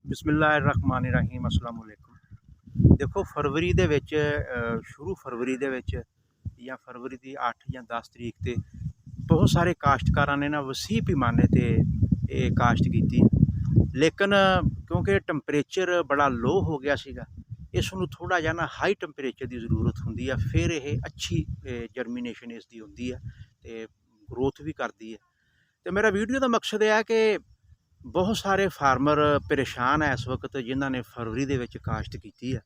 बिस्मिल्लाहिर्रहमानिर्रहीम अस्सलाम वालेकुम। देखो फरवरी दे विच शुरू फरवरी दे विच या फरवरी दी 8 या 10 तरीक ते बहुत सारे काश्तकारां ने ना वसीह पैमाने ते काश्त कीती, लेकिन क्योंकि टैंपरेचर बड़ा लो हो गया सीगा, इस नूं थोड़ा जिहा ना हाई टैंपरेचर की जरूरत हुंदी है, फिर ये अच्छी जर्मीनेशन इसकी होंदी है ते ग्रोथ भी करती है। तो मेरा वीडियो का मकसद यह है कि बहुत सारे फार्मर परेशान है इस वक्त जिन्हों ने फरवरी दे विच काश्त की है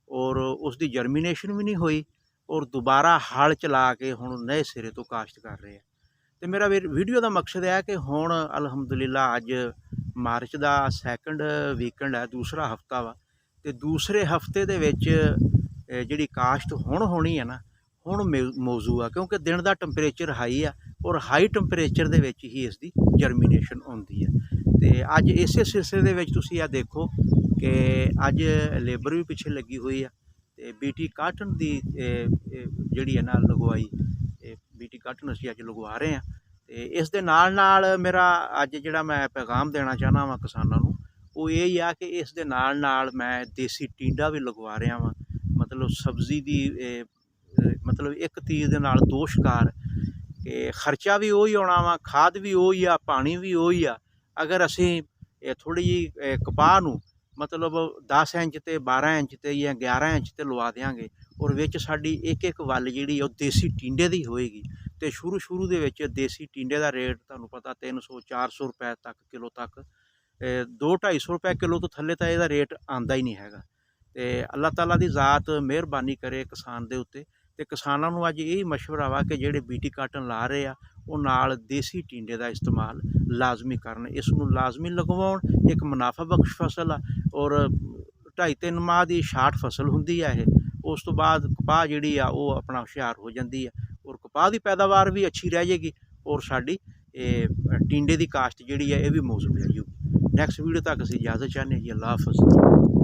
और उसकी जर्मीनेशन भी नहीं हुई और दोबारा हल चला के हुण नए सिरे तो काश्त कर रहे हैं। तो मेरा वीडियो का मकसद है कि हुण अलहमदुलिल्ला अज मार्च का सैकंड वीकेंड है, दूसरा हफ्ता वा, तो दूसरे हफ्ते दे विच जिहड़ी काश्त हुण होनी है ना, हुण मौजू है क्योंकि दिन का टैंपरेचर हाई है और हाई टैंपरेचर दे विच ही इसकी जर्मीनेशन होंदी है। तो अज इस सिलसिले दे विच तुसीं यह देखो कि अज लेबर भी पिछे लगी हुई है, तो बीटी काटन की जिहड़ी है ना लगवाई, बीटी काटन असीं अज लगवा रहे हैं। तो इस दे नाल मेरा अज जिहड़ा मैं पैगाम देना चाहना वा किसानां नूं वो यही आ कि इस दे नाल मैं देसी टिंडा भी लगवा रहा वा, मतलब सब्जी की मतलब एक तीर दे नाल दो शिकार कि खर्चा भी उही होना वा, खाद भी उही आ, पानी भी उही आ। अगर असीं थोड़ी जी कपाह नूं मतलब 10 इंच ते 12 इंच ते या 11 इंच ते लवा देंगे और विच साडी एक एक वल जिहड़ी ओह देसी टिंडे दी होएगी, तो शुरू दे विच देसी टिंडे का रेट तुहानूं पता 300-400 रुपए तक किलो तक, 200-250 रुपए किलो तो थल्ले तो इहदा रेट आंदा ही नहीं हैगा। तो अल्लाह ताला दी ज़ात मेहरबानी करे किसान दे उत्ते, ते किसानां नूं अज यही मशवरा वा कि जिहड़े बीटी काटन ला रहे आ वो नाल देसी टिंडे का इस्तेमाल लाजमी करन, इस नूं लाजमी लगवाउण। एक मुनाफा बख्श फसल आ और 2.5-3 माह की शार्ट फसल हुंदी है ये, उस तो बाद कपाह जिहड़ी आ वो अपना हुशियार हो जाती है और कपाह की पैदावार भी अच्छी रह जाएगी और साडी टिंडे की काश्त जिहड़ी है ये भी मौजूद रह जाएगी। नैक्सट वीडियो तक असीं इजाजत चाहते हैं जी। अल्लाह हाफिज़।